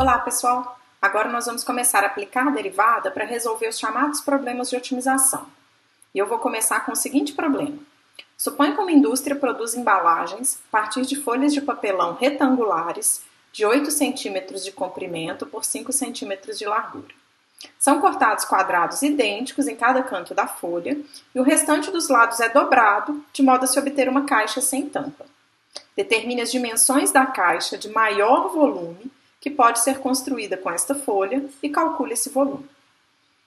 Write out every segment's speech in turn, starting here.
Olá, pessoal! Agora nós vamos começar a aplicar a derivada para resolver os chamados problemas de otimização. E eu vou começar com o seguinte problema. Suponha que uma indústria produz embalagens a partir de folhas de papelão retangulares de 8 centímetros de comprimento por 5 centímetros de largura. São cortados quadrados idênticos em cada canto da folha e o restante dos lados é dobrado de modo a se obter uma caixa sem tampa. Determine as dimensões da caixa de maior volume que pode ser construída com esta folha e calcule esse volume.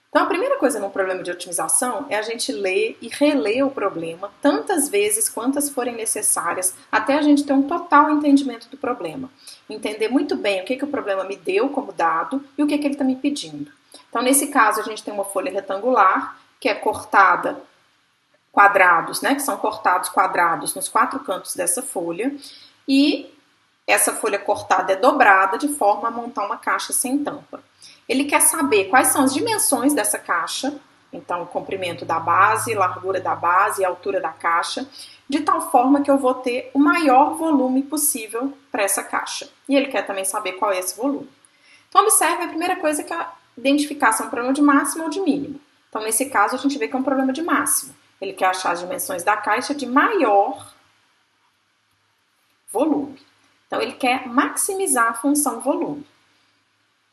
Então, a primeira coisa no problema de otimização é a gente ler e reler o problema tantas vezes quantas forem necessárias até a gente ter um total entendimento do problema. Entender muito bem o que o problema me deu como dado e o que ele está me pedindo. Então, nesse caso, a gente tem uma folha retangular que é cortada quadrados, que são cortados quadrados nos 4 cantos dessa folha e essa folha cortada é dobrada de forma a montar uma caixa sem tampa. Ele quer saber quais são as dimensões dessa caixa, então o comprimento da base, largura da base e altura da caixa, de tal forma que eu vou ter o maior volume possível para essa caixa. E ele quer também saber qual é esse volume. Então observe a primeira coisa que é identificar se é um problema de máximo ou de mínimo. Então nesse caso a gente vê que é um problema de máximo. Ele quer achar as dimensões da caixa de maior volume. Então, ele quer maximizar a função volume.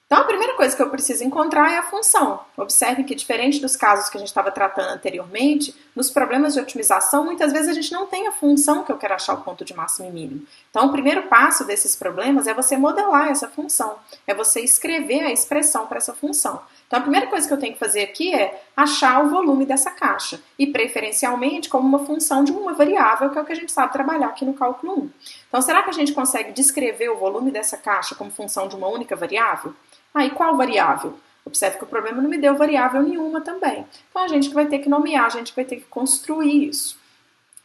Então, a primeira coisa que eu preciso encontrar é a função. Observe que, diferente dos casos que a gente estava tratando anteriormente, nos problemas de otimização, muitas vezes a gente não tem a função que eu quero achar o ponto de máximo e mínimo. Então, o primeiro passo desses problemas é você modelar essa função, é você escrever a expressão para essa função. Então, a primeira coisa que eu tenho que fazer aqui é achar o volume dessa caixa, e preferencialmente como uma função de uma variável, que é o que a gente sabe trabalhar aqui no cálculo 1. Então, será que a gente consegue descrever o volume dessa caixa como função de uma única variável? E qual variável? Observe que o problema não me deu variável nenhuma também. Então, a gente vai ter que nomear, a gente vai ter que construir isso.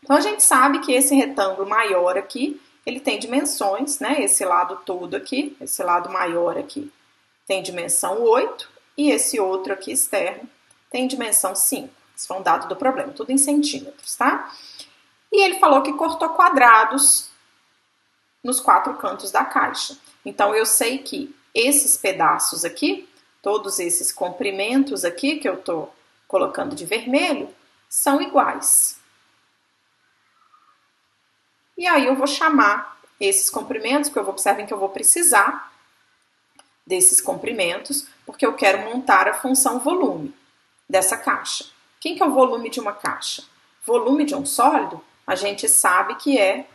Então, a gente sabe que esse retângulo maior aqui, ele tem dimensões, esse lado todo aqui, esse lado maior aqui, tem dimensão 8, e esse outro aqui externo tem dimensão 5. Esse foi um dado do problema, tudo em centímetros, tá? E ele falou que cortou quadrados nos 4 cantos da caixa. Então, eu sei que esses pedaços aqui, todos esses comprimentos aqui que eu estou colocando de vermelho, são iguais. E aí eu vou chamar esses comprimentos, porque observem que eu vou precisar desses comprimentos, porque eu quero montar a função volume dessa caixa. Quem que é o volume de uma caixa? Volume de um sólido, a gente sabe que é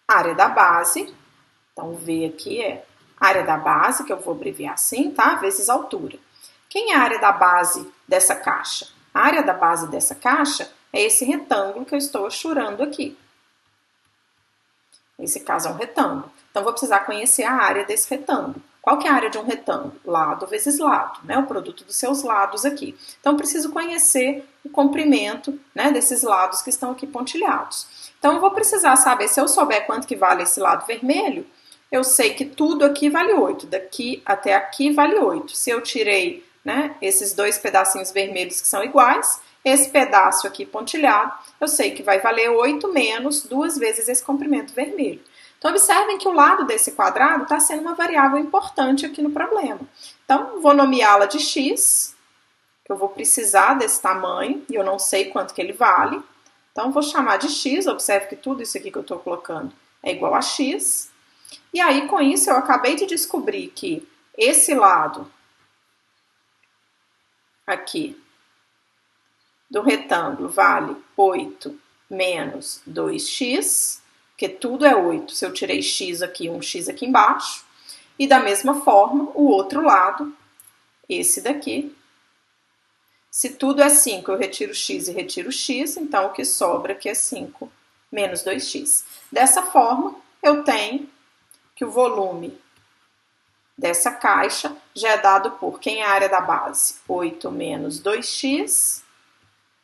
área da base, então o V aqui é área da base, que eu vou abreviar assim, tá? Vezes altura. Quem é a área da base dessa caixa? A área da base dessa caixa é esse retângulo que eu estou achurando aqui. Nesse caso é um retângulo. Então, vou precisar conhecer a área desse retângulo. Qual que é a área de um retângulo? Lado vezes lado, o produto dos seus lados aqui. Então, preciso conhecer o comprimento, desses lados que estão aqui pontilhados. Então, eu vou precisar saber, se eu souber quanto que vale esse lado vermelho, eu sei que tudo aqui vale 8, daqui até aqui vale 8. Se eu tirei esses 2 pedacinhos vermelhos que são iguais, esse pedaço aqui pontilhado, eu sei que vai valer 8 menos 2 vezes esse comprimento vermelho. Então, observem que o lado desse quadrado está sendo uma variável importante aqui no problema. Então, vou nomeá-la de x, que eu vou precisar desse tamanho, e eu não sei quanto que ele vale. Então, vou chamar de x, observe que tudo isso aqui que eu estou colocando é igual a x. E aí, com isso, eu acabei de descobrir que esse lado aqui do retângulo vale 8 menos 2x, porque tudo é 8. Se eu tirei x aqui, um x aqui embaixo. E da mesma forma, o outro lado, esse daqui, se tudo é 5, eu retiro x e retiro x, então o que sobra aqui é 5 menos 2x. Dessa forma, eu tenho que o volume dessa caixa já é dado por quem é a área da base? 8 menos 2x,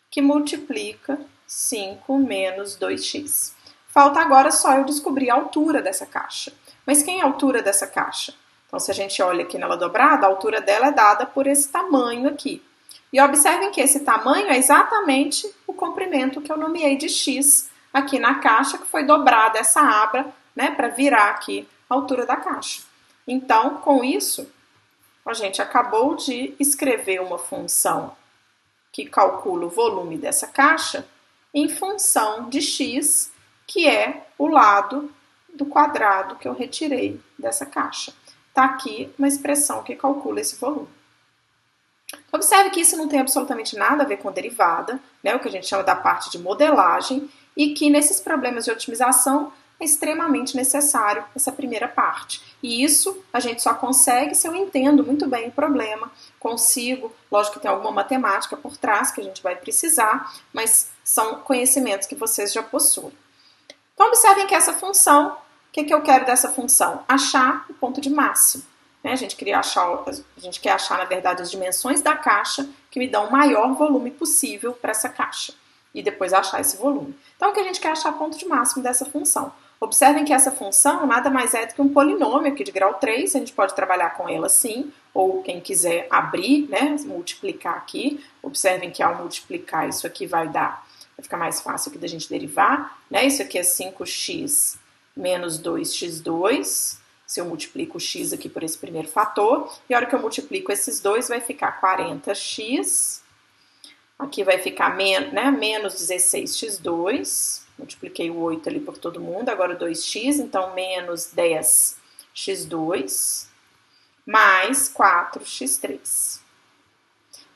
que multiplica 5 menos 2x. Falta agora só eu descobrir a altura dessa caixa. Mas quem é a altura dessa caixa? Então, se a gente olha aqui nela dobrada, a altura dela é dada por esse tamanho aqui. E observem que esse tamanho é exatamente o comprimento que eu nomeei de x aqui na caixa, que foi dobrada essa abra, para virar aqui a altura da caixa. Então, com isso, a gente acabou de escrever uma função que calcula o volume dessa caixa em função de x, que é o lado do quadrado que eu retirei dessa caixa. Está aqui uma expressão que calcula esse volume. Observe que isso não tem absolutamente nada a ver com derivada, né, o que a gente chama da parte de modelagem, e que nesses problemas de otimização é extremamente necessário essa primeira parte. E isso a gente só consegue se eu entendo muito bem o problema, consigo, lógico que tem alguma matemática por trás que a gente vai precisar, mas são conhecimentos que vocês já possuem. Então observem que essa função, o que eu quero dessa função? Achar o ponto de máximo. A gente quer achar, na verdade, as dimensões da caixa que me dão o maior volume possível para essa caixa. E depois achar esse volume. Então, o que a gente quer achar o ponto de máximo dessa função. Observem que essa função nada mais é do que um polinômio aqui de grau 3. A gente pode trabalhar com ela sim, ou quem quiser abrir, né, multiplicar aqui. Observem que ao multiplicar isso aqui vai ficar mais fácil aqui da gente derivar. Né? Isso aqui é 5x menos 2x2. Se eu multiplico o x aqui por esse primeiro fator, e a hora que eu multiplico esses dois, vai ficar 40x, aqui vai ficar menos 16x2, multipliquei o 8 ali por todo mundo, agora o 2x, então menos 10x2, mais 4x3.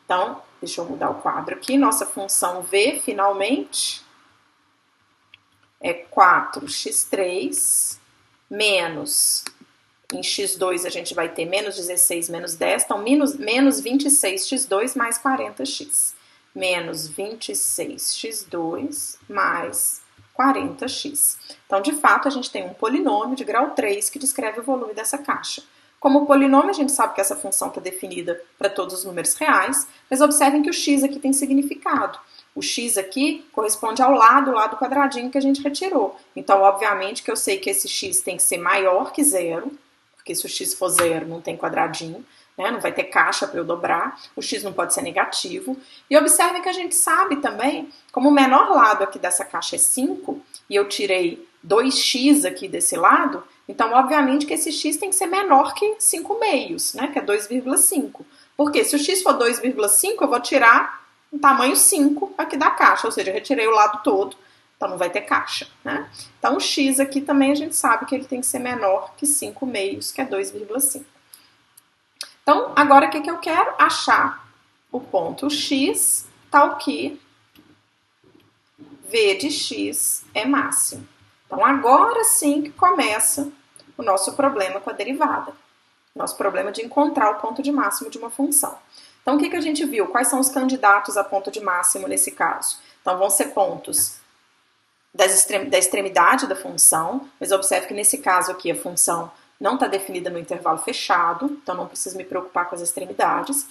Então, deixa eu mudar o quadro aqui, nossa função v, finalmente, é 4x3, menos... Em x2 a gente vai ter menos 16 menos 10, então menos 26x2 mais 40x. Menos 26x2 mais 40x. Então, de fato, a gente tem um polinômio de grau 3 que descreve o volume dessa caixa. Como polinômio, a gente sabe que essa função está definida para todos os números reais, mas observem que o x aqui tem significado. O x aqui corresponde ao lado lá do quadradinho que a gente retirou. Então, obviamente que eu sei que esse x tem que ser maior que zero, porque se o x for zero, não tem quadradinho, né? Não vai ter caixa para eu dobrar, o x não pode ser negativo. E observem que a gente sabe também, como o menor lado aqui dessa caixa é 5, e eu tirei 2x aqui desse lado, então obviamente que esse x tem que ser menor que 5 meios, né? Que é 2,5. Porque se o x for 2,5, eu vou tirar o tamanho 5 aqui da caixa, ou seja, eu retirei o lado todo, então não vai ter caixa, né? Então o x aqui também a gente sabe que ele tem que ser menor que 5 meios, que é 2,5. Então, agora o que eu quero? Achar o ponto x, tal que v de x é máximo. Então agora sim que começa o nosso problema com a derivada. Nosso problema de encontrar o ponto de máximo de uma função. Então o que a gente viu? Quais são os candidatos a ponto de máximo nesse caso? Então vão ser pontos da extremidade da função, mas observe que nesse caso aqui a função não está definida no intervalo fechado, então não preciso me preocupar com as extremidades.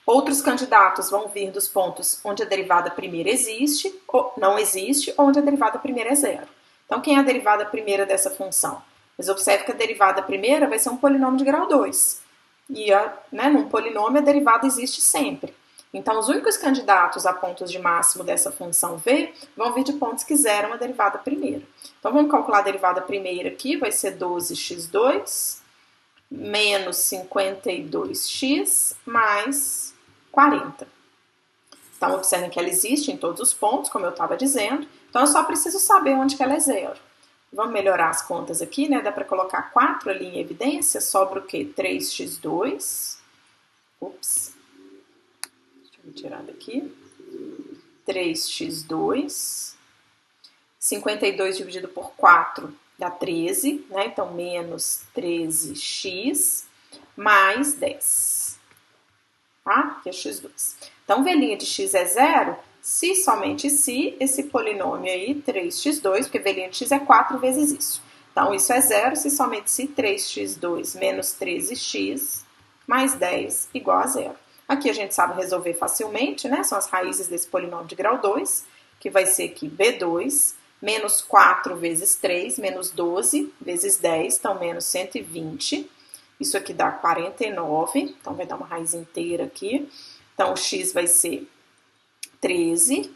Outros candidatos vão vir dos pontos onde a derivada primeira existe, ou não existe, ou onde a derivada primeira é zero. Então quem é a derivada primeira dessa função? Mas observe que a derivada primeira vai ser um polinômio de grau 2. E num polinômio a derivada existe sempre. Então, os únicos candidatos a pontos de máximo dessa função v vão vir de pontos que zeram a derivada primeira. Então, vamos calcular a derivada primeira aqui, vai ser 12x2 menos 52x mais 40. Então, observem que ela existe em todos os pontos, como eu estava dizendo. Então, eu só preciso saber onde que ela é zero. Vamos melhorar as contas aqui, né? Dá para colocar 4 ali em evidência, sobra o quê? 3x2. Ups. Vou tirar daqui. 3x2. 52 dividido por 4 dá 13, né? Então, menos 13x mais 10. Tá? Aqui é x2. Então, v' de x é zero, se somente se esse polinômio aí, 3x2, porque v' de x é 4 vezes isso. Então, isso é zero se somente se 3x2 menos 13x mais 10 igual a zero. Aqui a gente sabe resolver facilmente, né? São as raízes desse polinômio de grau 2, que vai ser aqui b2, menos 4 vezes 3, menos 12 vezes 10, então menos 120. Isso aqui dá 49, então vai dar uma raiz inteira aqui. Então, o x vai ser 13,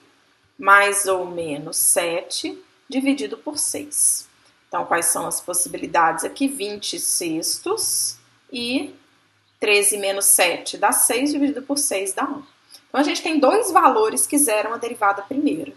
mais ou menos 7, dividido por 6. Então, quais são as possibilidades aqui? 20 sextos e 13 menos 7 dá 6, dividido por 6 dá 1. Então, a gente tem dois valores que zeram a derivada primeira.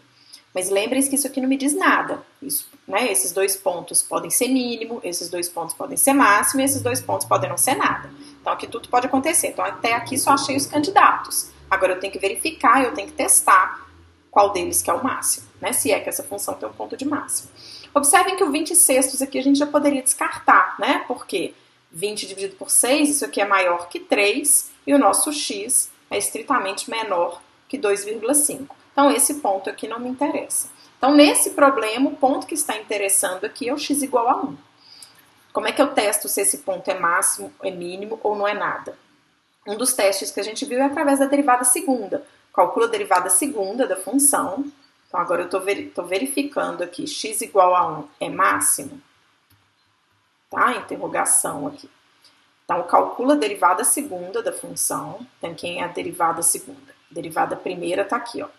Mas lembrem-se que isso aqui não me diz nada. Isso, né? Esses dois pontos podem ser mínimo, esses dois pontos podem ser máximo, e esses dois pontos podem não ser nada. Então, aqui tudo pode acontecer. Então, até aqui só achei os candidatos. Agora, eu tenho que verificar, eu tenho que testar qual deles que é o máximo, né? Se é que essa função tem um ponto de máximo. Observem que o 20 sextos aqui a gente já poderia descartar, né? Porque 20 dividido por 6, isso aqui é maior que 3, e o nosso x é estritamente menor que 2,5. Então, esse ponto aqui não me interessa. Então, nesse problema, o ponto que está interessando aqui é o x igual a 1. Como é que eu testo se esse ponto é máximo, é mínimo ou não é nada? Um dos testes que a gente viu é através da derivada segunda. Calcula a derivada segunda da função. Então, agora eu estou verificando aqui, x igual a 1 é máximo? Tá? Interrogação aqui. Então, calcula a derivada segunda da função. Então, quem é a derivada segunda? A derivada primeira está aqui, ó.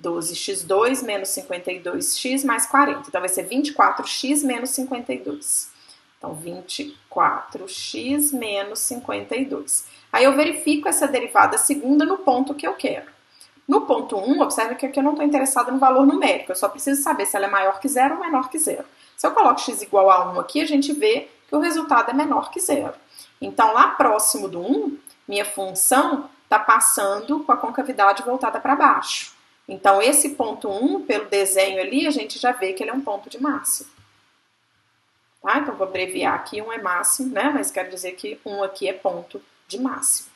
12x2 menos 52x mais 40. Então, vai ser 24x menos 52. Então, 24x menos 52. Aí, eu verifico essa derivada segunda no ponto que eu quero. No ponto 1, observe que aqui eu não estou interessada no valor numérico. Eu só preciso saber se ela é maior que 0 ou menor que 0. Se eu coloco x igual a 1 aqui, a gente vê que o resultado é menor que 0. Então, lá próximo do 1, minha função está passando com a concavidade voltada para baixo. Então, esse ponto 1, pelo desenho ali, a gente já vê que ele é um ponto de máximo. Tá? Então, vou abreviar aqui, 1 é máximo, né? Mas quero dizer que 1 aqui é ponto de máximo.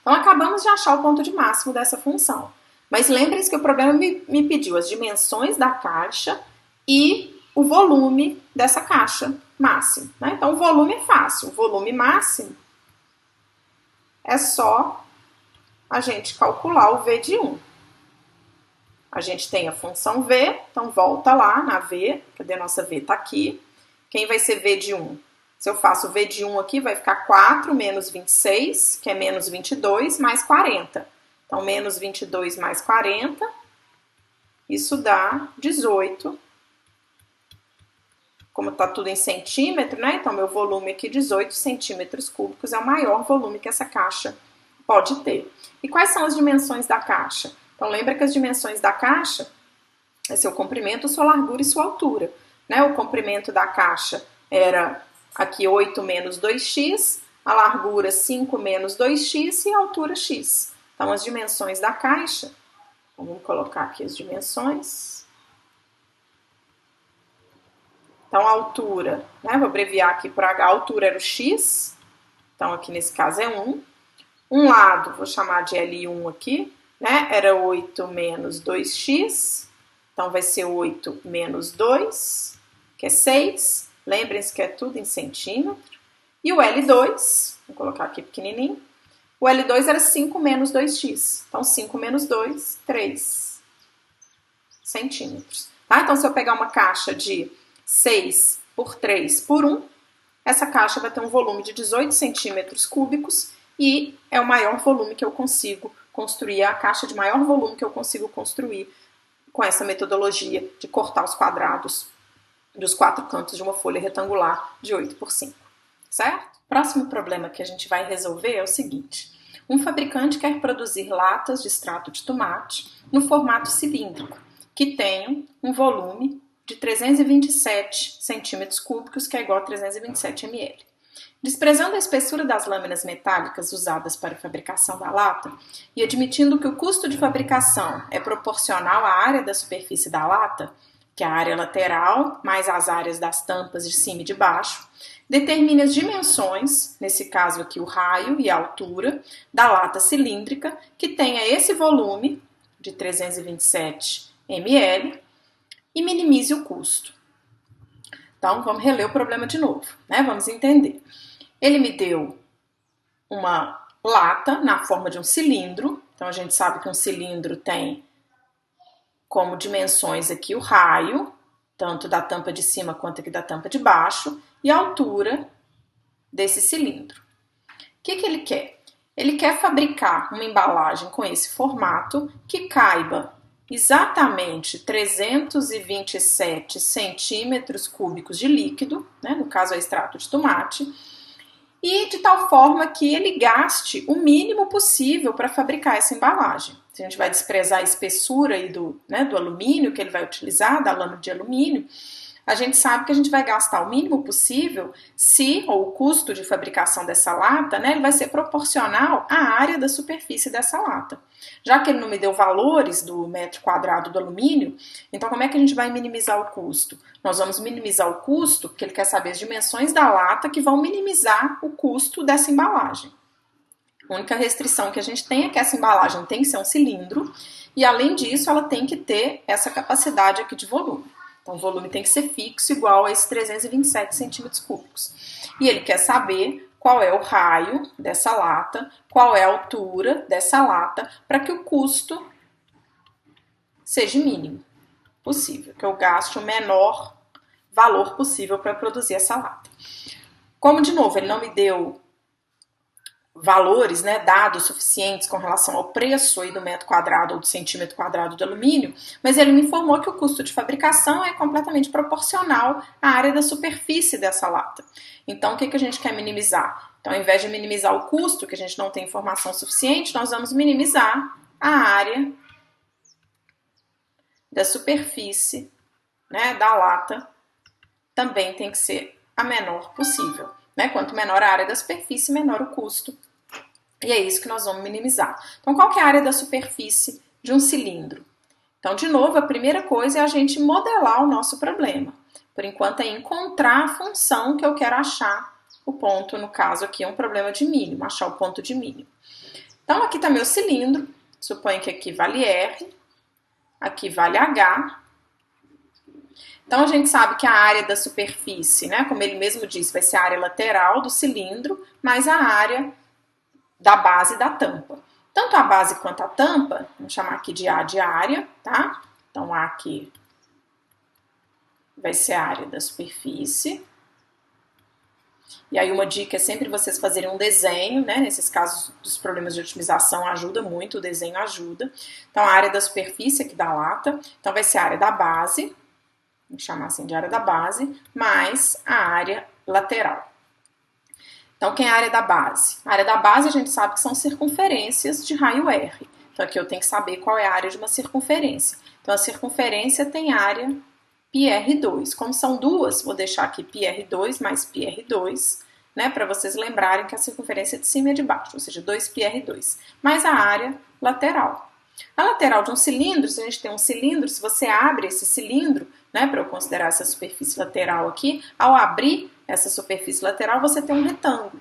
Então, acabamos de achar o ponto de máximo dessa função. Mas lembrem-se que o problema me pediu as dimensões da caixa e o volume dessa caixa máximo. Né? Então, o volume é fácil. O volume máximo é só a gente calcular o V de 1. A gente tem a função V, então volta lá na V. Cadê a nossa V? Está aqui. Quem vai ser V de 1? Se eu faço V de 1 aqui, vai ficar 4 menos 26, que é menos 22, mais 40. Então, menos 22 mais 40, isso dá 18. Como está tudo em centímetro, né? Então, meu volume aqui, 18 centímetros cúbicos, é o maior volume que essa caixa pode ter. E quais são as dimensões da caixa? Então, lembra que as dimensões da caixa é seu comprimento, sua largura e sua altura. Né? O comprimento da caixa era aqui 8 menos 2x, a largura 5 menos 2x e a altura x. Então, as dimensões da caixa, vamos colocar aqui as dimensões. Então, a altura, né? Vou abreviar aqui para H, a altura era o x, então aqui nesse caso é 1. Um lado, vou chamar de L1 aqui, né? Era 8 menos 2x, então vai ser 8 menos 2, que é 6. Lembrem-se que é tudo em centímetro. E o L2, vou colocar aqui pequenininho, o L2 era 5 menos 2x. Então, 5 menos 2, 3 centímetros. Tá? Então, se eu pegar uma caixa de 6 por 3 por 1, essa caixa vai ter um volume de 18 centímetros cúbicos e é o maior volume que eu consigo construir, a caixa de maior volume que eu consigo construir com essa metodologia de cortar os quadrados dos 4 cantos de uma folha retangular de 8 por 5, certo? Próximo problema que a gente vai resolver é o seguinte. Um fabricante quer produzir latas de extrato de tomate no formato cilíndrico, que tenham um volume de 327 centímetros cúbicos, que é igual a 327 ml. Desprezando a espessura das lâminas metálicas usadas para a fabricação da lata e admitindo que o custo de fabricação é proporcional à área da superfície da lata, que é a área lateral, mais as áreas das tampas de cima e de baixo, determine as dimensões, nesse caso aqui o raio e a altura, da lata cilíndrica, que tenha esse volume de 327 ml e minimize o custo. Então, vamos reler o problema de novo, né? Vamos entender. Ele me deu uma lata na forma de um cilindro, então a gente sabe que um cilindro tem como dimensões aqui o raio, tanto da tampa de cima quanto aqui da tampa de baixo, e a altura desse cilindro. O que ele quer? Ele quer fabricar uma embalagem com esse formato que caiba exatamente 327 centímetros cúbicos de líquido, né, no caso é extrato de tomate, e de tal forma que ele gaste o mínimo possível para fabricar essa embalagem. Se a gente vai desprezar a espessura aí do alumínio que ele vai utilizar, da lâmina de alumínio, a gente sabe que a gente vai gastar o mínimo possível ou o custo de fabricação dessa lata, né, ele vai ser proporcional à área da superfície dessa lata. Já que ele não me deu valores do metro quadrado do alumínio, então como é que a gente vai minimizar o custo? Nós vamos minimizar o custo, porque ele quer saber as dimensões da lata que vão minimizar o custo dessa embalagem. A única restrição que a gente tem é que essa embalagem tem que ser um cilindro e, além disso, ela tem que ter essa capacidade aqui de volume. Então, o volume tem que ser fixo, igual a esses 327 centímetros cúbicos. E ele quer saber qual é o raio dessa lata, qual é a altura dessa lata, para que o custo seja mínimo possível, que eu gaste o menor valor possível para produzir essa lata. Como, de novo, ele não me deu valores, né, dados suficientes com relação ao preço aí do metro quadrado ou do centímetro quadrado de alumínio, mas ele me informou que o custo de fabricação é completamente proporcional à área da superfície dessa lata. Então, o que a gente quer minimizar? Então, ao invés de minimizar o custo, que a gente não tem informação suficiente, nós vamos minimizar a área da superfície, né, da lata, também tem que ser a menor possível. Né? Quanto menor a área da superfície, menor o custo. E é isso que nós vamos minimizar. Então, qual que é a área da superfície de um cilindro? Então, de novo, a primeira coisa é a gente modelar o nosso problema. Por enquanto, é encontrar a função que eu quero achar o ponto, no caso aqui é um problema de mínimo, achar o ponto de mínimo. Então, aqui está meu cilindro, suponho que aqui vale R, aqui vale H. Então, a gente sabe que a área da superfície, né, como ele mesmo disse, vai ser a área lateral do cilindro, mais a área da base da tampa. Tanto a base quanto a tampa, vamos chamar aqui de A de área, tá? Então, A aqui vai ser a área da superfície. E aí uma dica é sempre vocês fazerem um desenho, né? Nesses casos dos problemas de otimização ajuda muito, o desenho ajuda. Então, a área da superfície aqui da lata, então vai ser a área da base, vamos chamar assim de área da base, mais a área lateral. Então, quem é a área da base? A área da base a gente sabe que são circunferências de raio R. Então, aqui eu tenho que saber qual é a área de uma circunferência. Então, a circunferência tem área πr2. Como são duas, vou deixar aqui πr2 mais πr2, né, para vocês lembrarem que a circunferência é de cima e de baixo, ou seja, 2πr2, mais a área lateral. A lateral de um cilindro, se a gente tem um cilindro, se você abre esse cilindro, né, para eu considerar essa superfície lateral aqui, ao abrir essa superfície lateral, você tem um retângulo.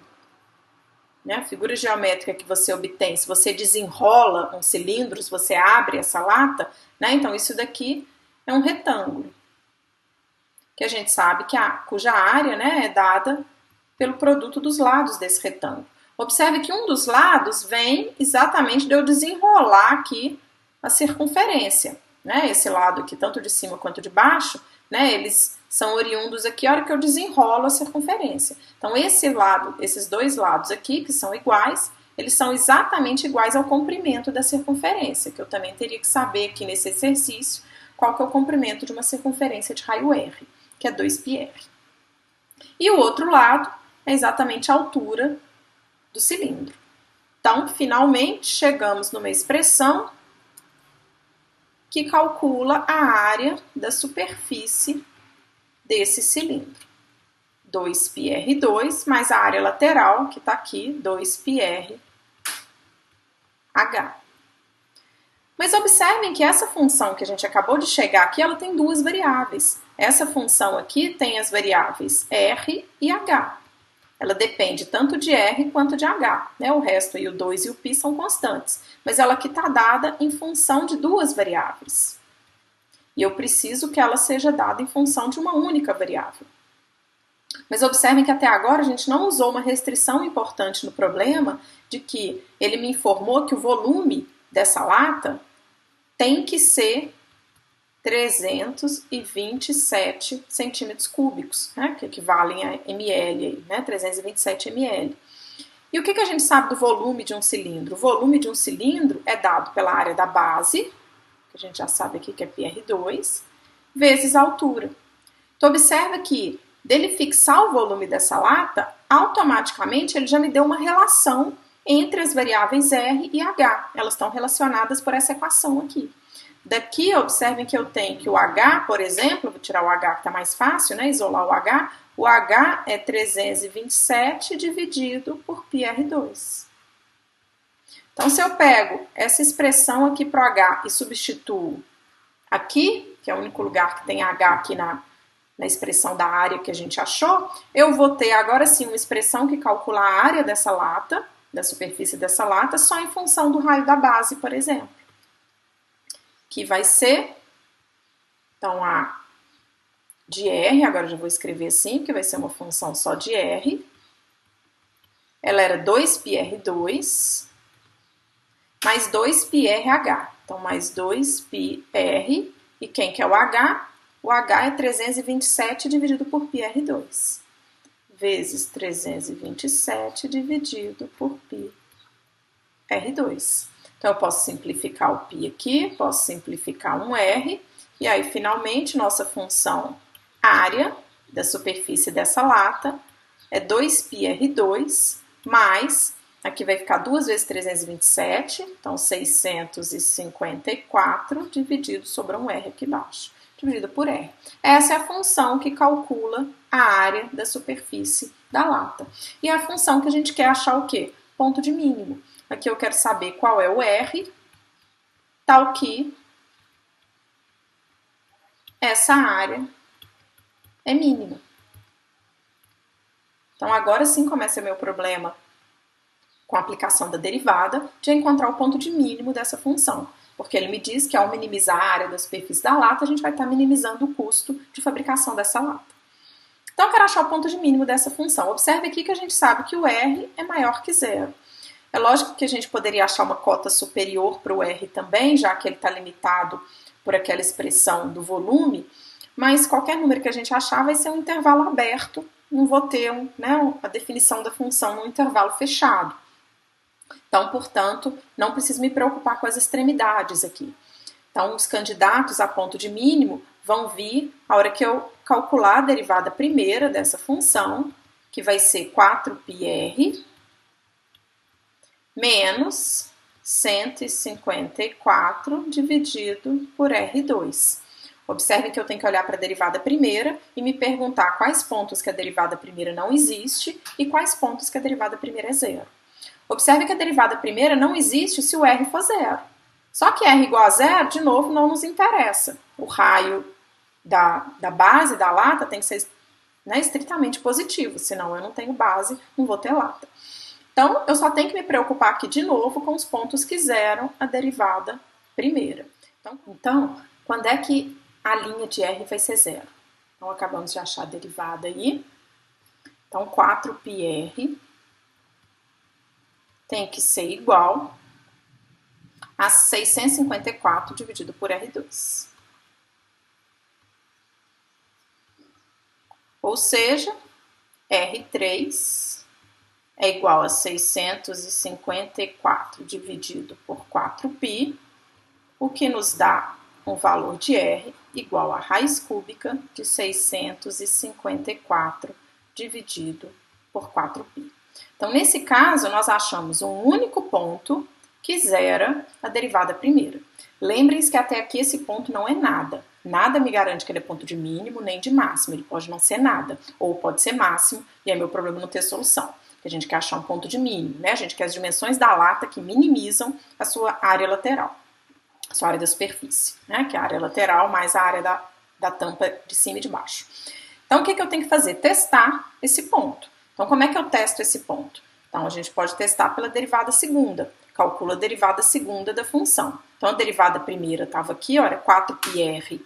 Né? A figura geométrica que você obtém, se você desenrola um cilindro, se você abre essa lata, né, então isso daqui é um retângulo. Que a gente sabe que cuja área, né, é dada pelo produto dos lados desse retângulo. Observe que um dos lados vem exatamente de eu desenrolar aqui a circunferência. Né? Esse lado aqui, tanto de cima quanto de baixo, né, eles são oriundos aqui a hora que eu desenrolo a circunferência. Então, esses dois lados aqui, que são iguais, eles são exatamente iguais ao comprimento da circunferência, que eu também teria que saber aqui nesse exercício qual que é o comprimento de uma circunferência de raio R, que é 2πr. E o outro lado é exatamente a altura do cilindro. Então, finalmente, chegamos numa expressão que calcula a área da superfície desse cilindro. 2πr2 mais a área lateral, que está aqui, 2πrh. Mas observem que essa função que a gente acabou de chegar aqui, ela tem duas variáveis. Essa função aqui tem as variáveis r e h. Ela depende tanto de R quanto de H, né? O resto aí, o 2 e o π são constantes, mas ela aqui está dada em função de duas variáveis. E eu preciso que ela seja dada em função de uma única variável. Mas observem que até agora a gente não usou uma restrição importante no problema de que ele me informou que o volume dessa lata tem que ser 327 centímetros cúbicos, né, que equivalem a ml, né, 327 ml. E o que a gente sabe do volume de um cilindro? O volume de um cilindro é dado pela área da base, que a gente já sabe aqui que é πr2, vezes a altura. Então, observa que, dele fixar o volume dessa lata, automaticamente ele já me deu uma relação entre as variáveis R e H. Elas estão relacionadas por essa equação aqui. Daqui, observem que eu tenho que o H, por exemplo, vou tirar o H que está mais fácil, né? Isolar o H é 327 dividido por πr2. Então, se eu pego essa expressão aqui para o H e substituo aqui, que é o único lugar que tem H aqui na expressão da área que a gente achou, eu vou ter agora sim uma expressão que calcula a área dessa lata, da superfície dessa lata, só em função do raio da base, por exemplo. Que vai ser, então, a de R, agora eu já vou escrever assim, que vai ser uma função só de R. Ela era 2πr2 mais 2πrh. Então, mais 2πr, e quem que é o H? O H é 327 dividido por πr2, vezes 327 dividido por πr2. Então, eu posso simplificar o π aqui, posso simplificar um R, e aí, finalmente, nossa função área da superfície dessa lata é 2πr2 mais, aqui vai ficar 2 vezes 327, então 654 dividido sobre um R aqui embaixo, dividido por R. Essa é a função que calcula a área da superfície da lata. E a função que a gente quer achar o quê? Ponto de mínimo. Aqui eu quero saber qual é o R, tal que essa área é mínima. Então, agora sim começa meu problema com a aplicação da derivada de encontrar o ponto de mínimo dessa função. Porque ele me diz que ao minimizar a área da superfície da lata, a gente vai estar minimizando o custo de fabricação dessa lata. Então, eu quero achar o ponto de mínimo dessa função. Observe aqui que a gente sabe que o R é maior que zero. É lógico que a gente poderia achar uma cota superior para o R também, já que ele está limitado por aquela expressão do volume, mas qualquer número que a gente achar vai ser um intervalo aberto, não vou ter a definição da função num intervalo fechado. Então, portanto, não preciso me preocupar com as extremidades aqui. Então, os candidatos a ponto de mínimo vão vir a hora que eu calcular a derivada primeira dessa função, que vai ser 4πr menos 154 dividido por R2. Observe que eu tenho que olhar para a derivada primeira e me perguntar quais pontos que a derivada primeira não existe e quais pontos que a derivada primeira é zero. Observe que a derivada primeira não existe se o R for zero. Só que R igual a zero, de novo, não nos interessa. O raio da base da lata tem que ser estritamente positivo, senão eu não tenho base, não vou ter lata. Então, eu só tenho que me preocupar aqui de novo com os pontos que zeram a derivada primeira. Então, quando é que a linha de R vai ser zero? Então, acabamos de achar a derivada aí. Então, 4πr tem que ser igual a 654 dividido por R2. Ou seja, R3 é igual a 654 dividido por 4π, o que nos dá um valor de R igual a raiz cúbica de 654 dividido por 4π. Então, nesse caso, nós achamos um único ponto que zera a derivada primeira. Lembrem-se que até aqui esse ponto não é nada. Nada me garante que ele é ponto de mínimo nem de máximo. Ele pode não ser nada, ou pode ser máximo, e é meu problema não ter solução. A gente quer achar um ponto de mínimo, né? A gente quer as dimensões da lata que minimizam a sua área lateral, a sua área da superfície, né? Que é a área lateral mais a área da tampa de cima e de baixo. Então, o que eu tenho que fazer? Testar esse ponto. Então, como é que eu testo esse ponto? Então, a gente pode testar pela derivada segunda. Calcula a derivada segunda da função. Então, a derivada primeira estava aqui, olha, 4πr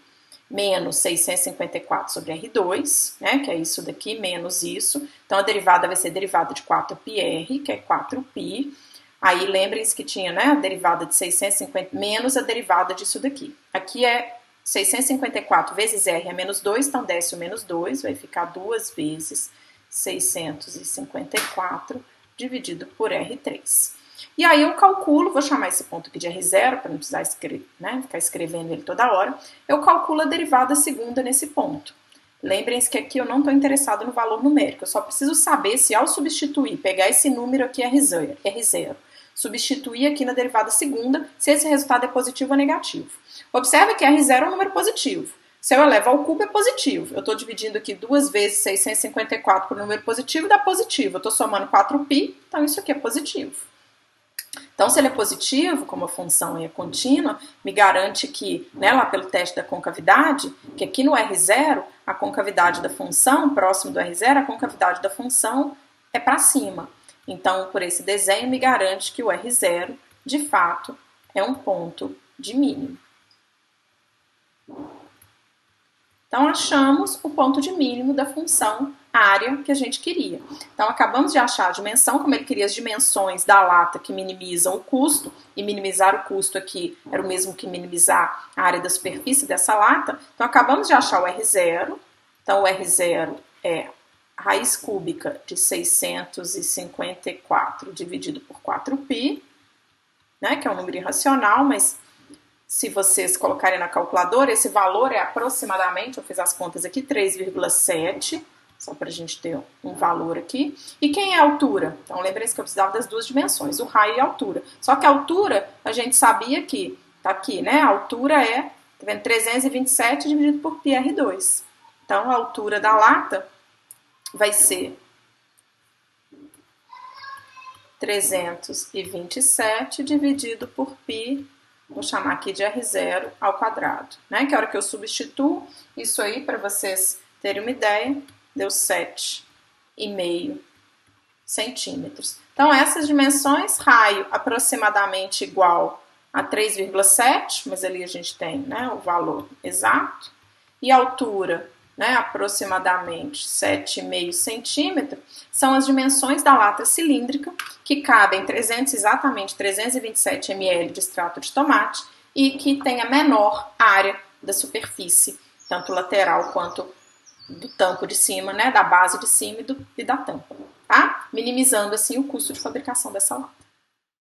menos 654 sobre R2, né, que é isso daqui, menos isso. Então, a derivada vai ser derivada de 4πr, que é 4π. Aí, lembrem-se que tinha, né, a derivada de 650 menos a derivada disso daqui. Aqui é 654 vezes R é menos 2, então desce o menos 2, vai ficar 2 vezes 654 dividido por R3. E aí eu calculo, vou chamar esse ponto aqui de R0, para não precisar ficar escrevendo ele toda hora, eu calculo a derivada segunda nesse ponto. Lembrem-se que aqui eu não estou interessado no valor numérico, eu só preciso saber se ao substituir, pegar esse número aqui R0, substituir aqui na derivada segunda, se esse resultado é positivo ou negativo. Observe que R0 é um número positivo. Se eu elevo ao cubo é positivo. Eu estou dividindo aqui 2 vezes 654 por número positivo, dá positivo. Eu estou somando 4π, então isso aqui é positivo. Então, se ele é positivo, como a função é contínua, me garante que, né, lá pelo teste da concavidade, que aqui no R0, a concavidade da função, próximo do R0, a concavidade da função é para cima. Então, por esse desenho, me garante que o R0, de fato, é um ponto de mínimo. Então, achamos o ponto de mínimo da função área que a gente queria. Então, acabamos de achar a dimensão, como ele queria as dimensões da lata que minimizam o custo, e minimizar o custo aqui era o mesmo que minimizar a área da superfície dessa lata. Então, acabamos de achar o R0. Então, o R0 é raiz cúbica de 654 dividido por 4π, né, que é um número irracional, mas se vocês colocarem na calculadora, esse valor é aproximadamente, eu fiz as contas aqui, 3,7, só para a gente ter um valor aqui. E quem é a altura? Então, lembrem-se que eu precisava das duas dimensões, o raio e a altura. Só que a altura, a gente sabia que, tá aqui, né? A altura é, tá vendo? 327 dividido por πr2. Então, a altura da lata vai ser 327 dividido por π, vou chamar aqui de R0 ao quadrado, né? Que a hora que eu substituo isso aí, para vocês terem uma ideia, deu 7,5 centímetros. Então, essas dimensões, raio aproximadamente igual a 3,7, mas ali a gente tem, né, o valor exato, e altura, né, aproximadamente 7,5 centímetros, são as dimensões da lata cilíndrica, que cabem exatamente 327 ml de extrato de tomate e que tem a menor área da superfície, tanto lateral quanto do tampo de cima, né, da base de cima e da tampa, tá? Minimizando assim o custo de fabricação dessa lata.